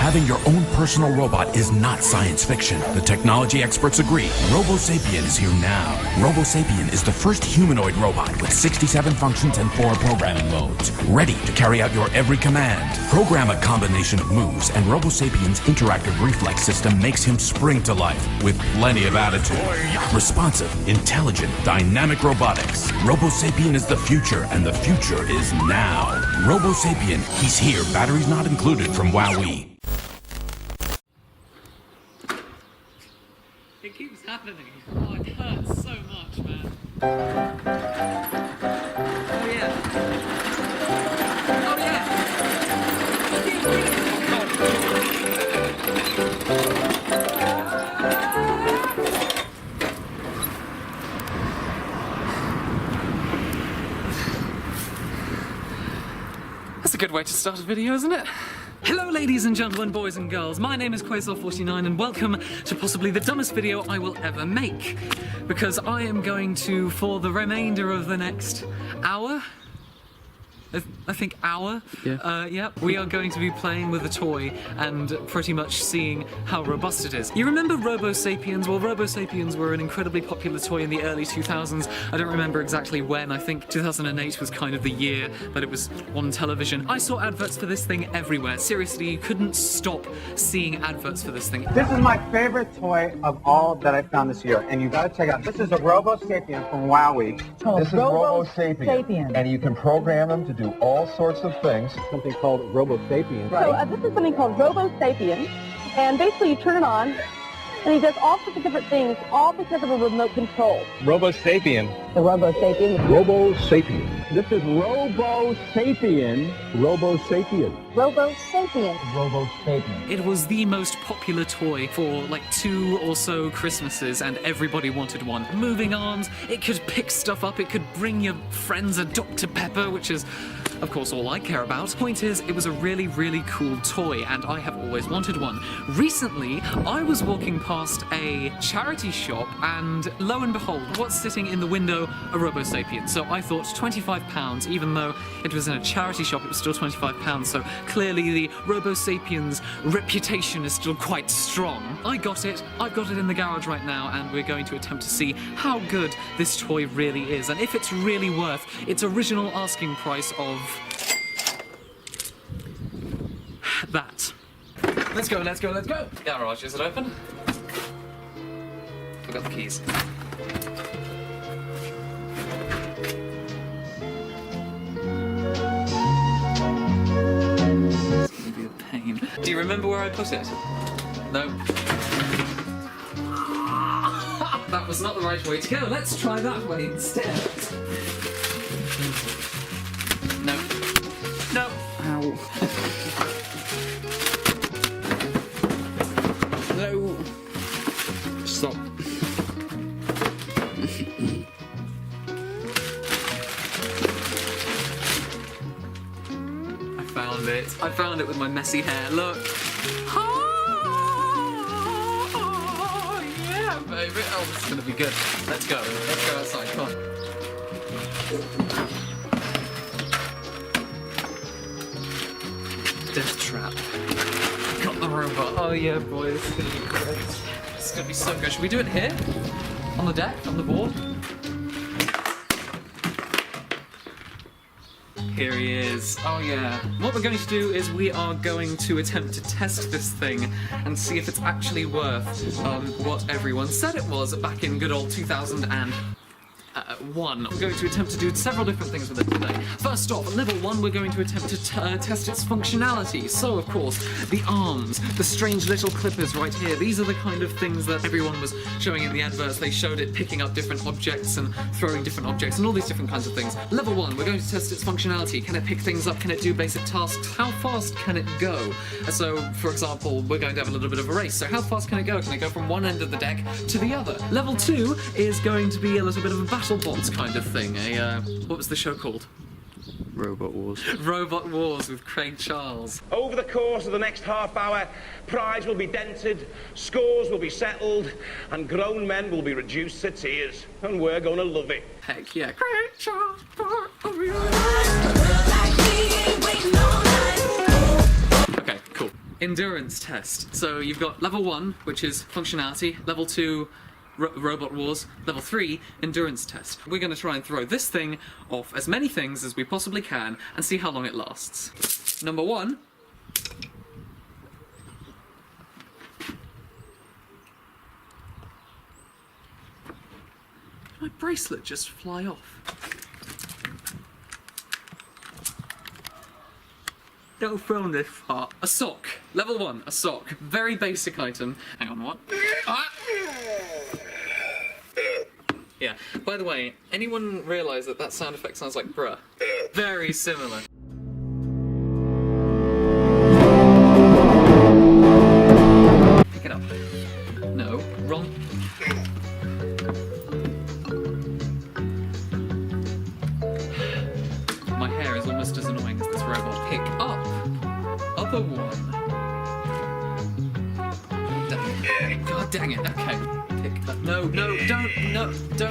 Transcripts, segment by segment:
Having your own personal robot is not science fiction. The technology experts agree. Robosapien is here now. Robosapien is the first humanoid robot with 67 functions and 4 programming modes, ready to carry out your every command. Program a combination of moves, and Robosapien's interactive reflex system makes him spring to life with plenty of attitude. Responsive, intelligent, dynamic robotics. Robosapien is the future, and the future is now. Robosapien, he's here. Batteries not included from WowWee. It keeps happening. Oh, it hurts so much, man. Oh yeah. Oh yeah. That's a good way to start a video, isn't it? Hello ladies and gentlemen, boys and girls, my name is Quazar49 and welcome to possibly the dumbest video I will ever make. Because I am going to, for the remainder of the next hour, I think hour, yeah, we are going to be playing with a toy and pretty much seeing how robust it is. You remember Robosapiens? Well, Robosapiens were an incredibly popular toy in the early 2000s. I don't remember exactly when. I think 2008 was kind of the year that it was on television. I saw adverts for this thing everywhere. Seriously, you couldn't stop seeing adverts for this thing. This is my favorite toy of all that I found this year, and you gotta check out. This is a Robosapien from WowWee. This is Robosapien, and you can program them to do all sorts of things. Something called Robosapien. So this is something called Robosapien, and basically you turn it on, and he does all sorts of different things, all because of a remote control. Robosapien. The Robosapien. Robosapien. This is Robosapien. Robosapien. Robosapien. Robosapien. It was the most popular toy for like 2 or so Christmases, and everybody wanted one. Moving arms, it could pick stuff up, it could bring your friends a Dr. Pepper, which is of course all I care about. Point is, it was a really, really cool toy, and I have always wanted one. Recently, I was walking past a charity shop, and lo and behold, what's sitting in the window? A Robosapien. So I thought £25, even though it was in a charity shop, it was still £25, so clearly the Robosapien's reputation is still quite strong. I got it, I've got it in the garage right now, and we're going to attempt to see how good this toy really is, and if it's really worth its original asking price of that. Let's go, let's go, let's go! Garage, is it open? Forgot the keys. It's gonna be a pain. Do you remember where I put it? No. That was not the right way to go. Let's try that way instead. No. No. Ow. No. Stop. I found it with my messy hair. Look. Oh, yeah, baby. Oh, this is gonna be good. Let's go. Let's go outside. Come on. Death trap. Got the robot. Oh yeah, boy, this is gonna be great. This is gonna be so good. Should we do it here? On the deck? On the board? Here he is. Oh yeah. What we're going to do is we are going to attempt to test this thing and see if it's actually worth what everyone said it was back in good old 2001. We're going to attempt to do several different things with it today. First off, level 1, we're going to attempt to test its functionality. So, of course, the arms, the strange little clippers right here, these are the kind of things that everyone was showing in the adverts. They showed it picking up different objects and throwing different objects and all these different kinds of things. Level 1, we're going to test its functionality. Can it pick things up? Can it do basic tasks? How fast can it go? So, for example, we're going to have a little bit of a race. So how fast can it go? Can it go from one end of the deck to the other? Level 2 is going to be a little bit of a battle bots kind of thing. What was the show called? Robot Wars. Robot Wars with Craig Charles. Over the course of the next half hour, prize will be dented, scores will be settled, and grown men will be reduced to tears. And we're gonna love it. Heck yeah. Craig Charles. Okay, cool. endurance test. So you've got level 1, which is functionality, level 2, Robot Wars, level 3, endurance test. We're going to try and throw this thing off as many things as we possibly can and see how long it lasts. Number 1. Did my bracelet just fly off? Don't film this part. A sock. Level 1, a sock. Very basic item. Hang on, what? Ah! Yeah. By the way, anyone realise that that sound effect sounds like bruh? Very similar. Pick it up. No. Wrong. My hair is almost as annoying as this robot. Pick up. Other one. God dang it. Okay. Pick up. No, don't. Did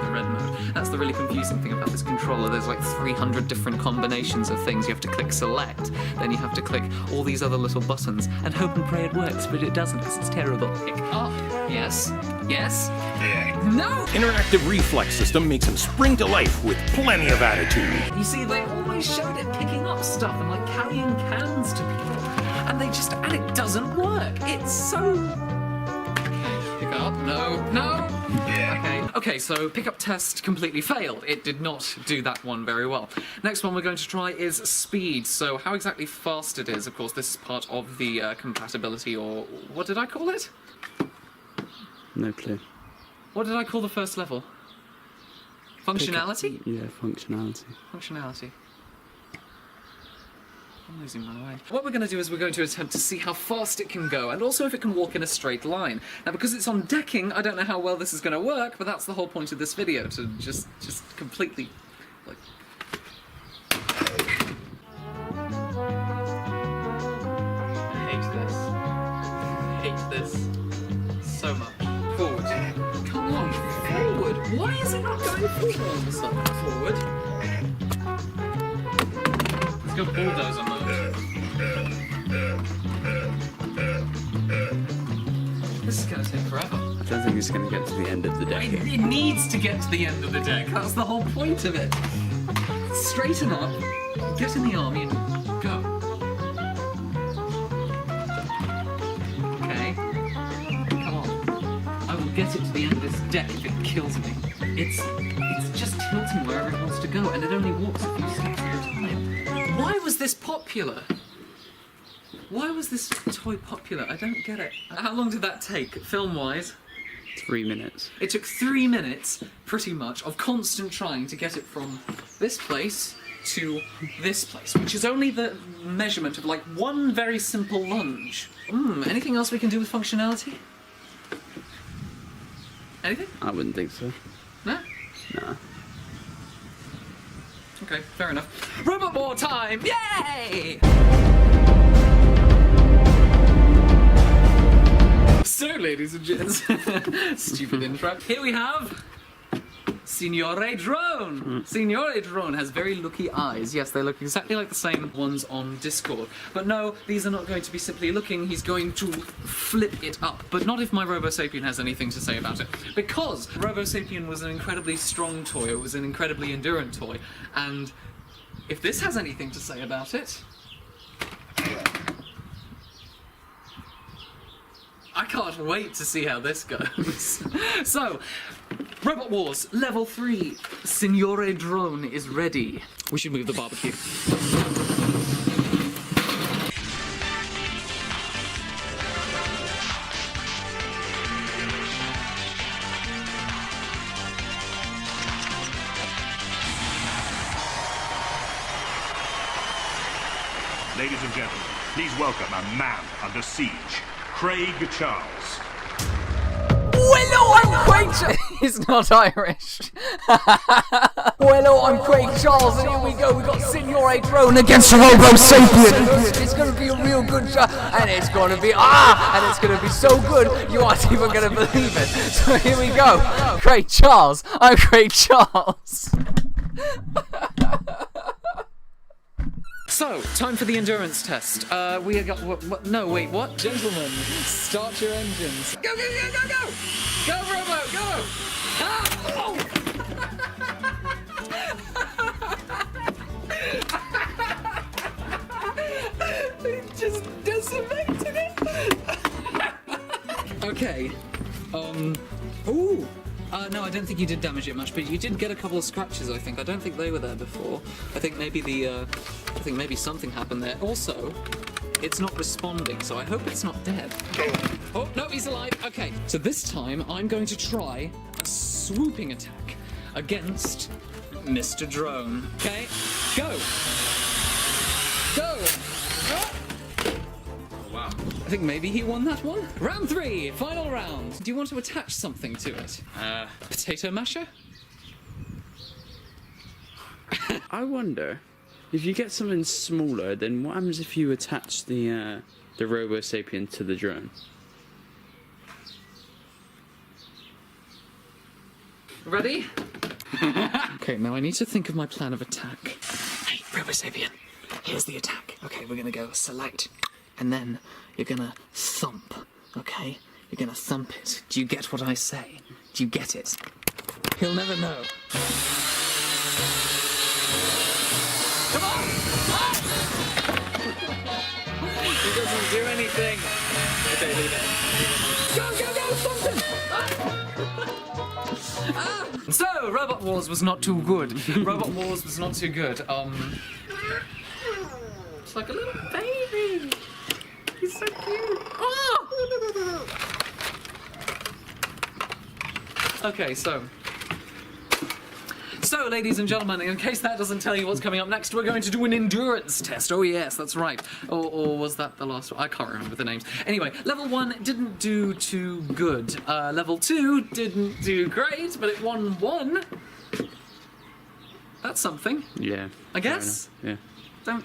the red mode. That's the really confusing thing about this controller. There's like 300 different combinations of things. You have to click select, then you have to click all these other little buttons and hope and pray it works, but it doesn't because it's terrible. Pick up. Yes. Yes. No! Interactive reflex system makes him spring to life with plenty of attitude. You see, they always showed it picking up stuff and like carrying cans to people. And it doesn't work. It's so... Pick up. No. Okay, so pickup test completely failed. It did not do that one very well. Next one we're going to try is speed. So how exactly fast it is, of course, this is part of the compatibility, or what did I call it? No clue. What did I call the first level? Functionality? Yeah, functionality. Functionality. I'm losing my way. What we're going to do is we're going to attempt to see how fast it can go, and also if it can walk in a straight line. Now, because it's on decking, I don't know how well this is going to work, but that's the whole point of this video, to just completely, like... I hate this so much. Forward. Come on, forward! Why is it not going forward all of a sudden? Forward. Let's go bulldozer mode. This is going to take forever. I don't think it's going to get to the end of the deck. It needs to get to the end of the deck. That's the whole point of it. Straighten up, get in the army, and go. Okay. Come on. I will get it to the end of this deck if it kills me. It's just tilting wherever it wants to go, and it only walks a few steps at a time. Why was this popular? Why was this toy popular? I don't get it. How long did that take, film-wise? 3 minutes. It took 3 minutes, pretty much, of constant trying to get it from this place to this place, which is only the measurement of, like, one very simple lunge. Anything else we can do with functionality? Anything? I wouldn't think so. No? Nah. Okay, fair enough. Robot War time! Yay! So, ladies and gents, stupid intro. Here we have Signore Drone. Signore Drone has very looky eyes. Yes, they look exactly like the same ones on Discord. But no, these are not going to be simply looking. He's going to flip it up. But not if my Robosapien has anything to say about it. Because Robosapien was an incredibly strong toy. It was an incredibly endurant toy. And if this has anything to say about it... I can't wait to see how this goes. So, Robot Wars, level 3. Signore Drone is ready. We should move the barbecue. Ladies and gentlemen, please welcome a man under siege, Craig Charles. Hello, I'm Craig Charles. He's not Irish. Hello, I'm Craig Charles, and here we go. We got Signore Drone against Robosapien. It's going to be a real good shot, and it's going to be and it's going to be so good you aren't even going to believe it. So here we go. Craig Charles. I'm Craig Charles. So, time for the endurance test. We got what? No, wait, what? Gentlemen, start your engines. Go, go, go, go, go! Go, Robo, go! Ah! Oh! They just decimated it! Okay. Ooh! No, I don't think you did damage it much, but you did get a couple of scratches, I think. I don't think they were there before. I think maybe maybe something happened there. Also, it's not responding, so I hope it's not dead. Oh, no, he's alive. Okay, so this time I'm going to try a swooping attack against Mr. Drone. Okay, go! Go! Ah! Wow. I think maybe he won that one. Round 3, final round. Do you want to attach something to it? Potato masher? I wonder, if you get something smaller, then what happens if you attach the Robosapien to the drone? Ready? Okay, now I need to think of my plan of attack. Hey, Robosapien, here's the attack. Okay, we're gonna go select, and then you're gonna thump, okay? You're gonna thump it. Do you get what I say? Do you get it? He'll never know. Come on! Ah! He doesn't do anything. Okay, leave it. Go, go, go, thump him! Ah! Ah! So, Robot Wars was not too good. Robot Wars was not too good. It's like a little baby. He's so cute. Oh! Okay, so, ladies and gentlemen, in case that doesn't tell you what's coming up next, we're going to do an endurance test. Oh yes, that's right. Or was that the last one? I can't remember the names. Anyway, level 1 didn't do too good. Level 2 didn't do great, but it won 1. That's something. Yeah. I guess? Yeah. Don't...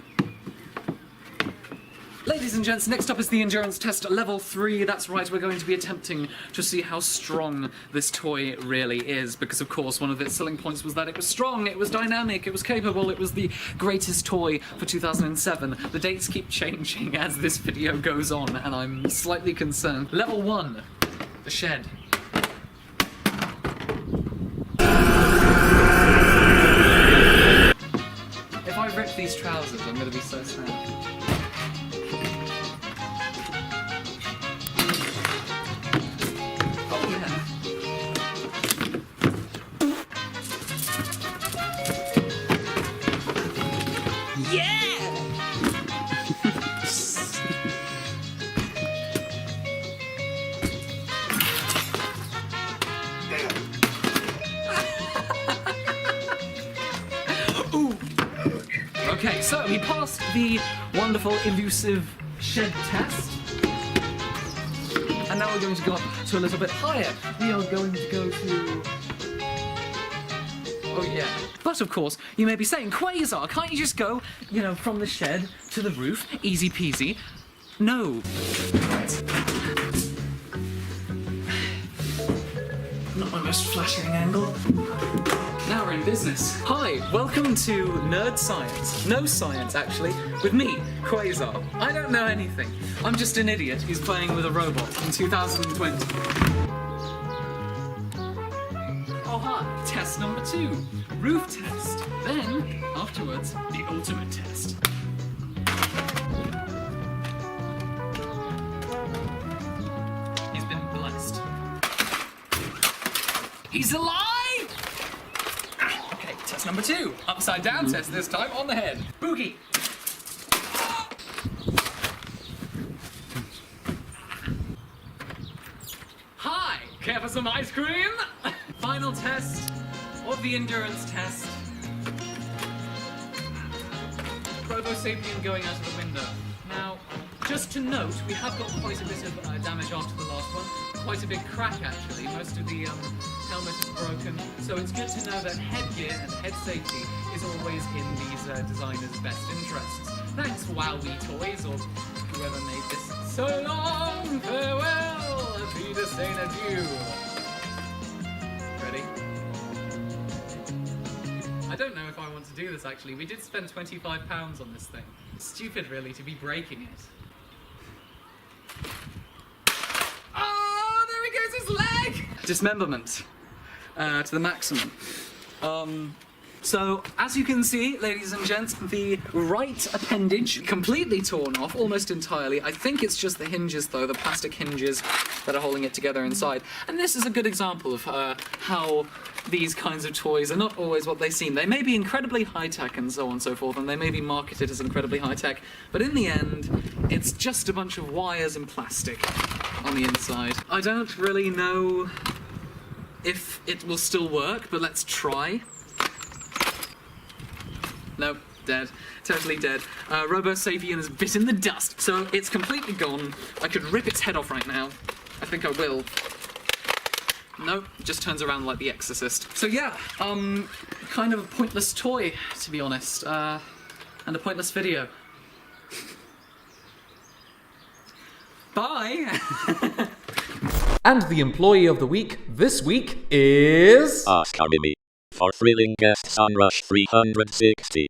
Ladies and gents, next up is the endurance test level 3. That's right, we're going to be attempting to see how strong this toy really is, because of course one of its selling points was that it was strong, it was dynamic, it was capable, it was the greatest toy for 2007. The dates keep changing as this video goes on, and I'm slightly concerned. Level 1, the shed. If I rip these trousers, I'm going to be so sad. Okay, so he passed the wonderful, elusive shed test. And now we're going to go up to a little bit higher. We are going to go to... Oh yeah. But of course, you may be saying, Quazar, can't you just go, you know, from the shed to the roof? Easy peasy. No. Not my most flattering angle. Now we're in business. Hi, welcome to Nerd Science. No science, actually, with me, Quazar. I don't know anything. I'm just an idiot who's playing with a robot in 2020. Oh hi, test number 2, roof test. Then, afterwards, the ultimate test. He's been blessed. He's alive! Okay, test number 2. Upside down test this time, on the head. Boogie! Hi! Care for some ice cream? Final test of the endurance test. Robosapien going out of the window. Now, just to note, we have got quite a bit of damage after the last one. Quite a big crack, actually. Most of the helmet is broken. So it's good to know that headgear and head safety is always in these designers' best interests. Thanks, Wowee Toys, or whoever made this. So long, farewell, Peter Saint adieu. Ready? I don't know if I want to do do this, actually. We did spend £25 on this thing. Stupid, really, to be breaking it. Oh, there he goes, his leg! Dismemberment. To the maximum. So, as you can see, ladies and gents, the right appendage completely torn off, almost entirely. I think it's just the hinges, though, the plastic hinges that are holding it together inside. And this is a good example of how these kinds of toys are not always what they seem. They may be incredibly high-tech and so on and so forth, and they may be marketed as incredibly high-tech, but in the end, it's just a bunch of wires and plastic on the inside. I don't really know if it will still work, but let's try. Nope, dead. Totally dead. Robosapien is bitten the dust, so it's completely gone. I could rip its head off right now. I think I will. Nope, it just turns around like The Exorcist. So yeah, kind of a pointless toy, to be honest, and a pointless video. Bye! And the employee of the week this week is... Ask Mimi. For thrilling guests on Rush 360.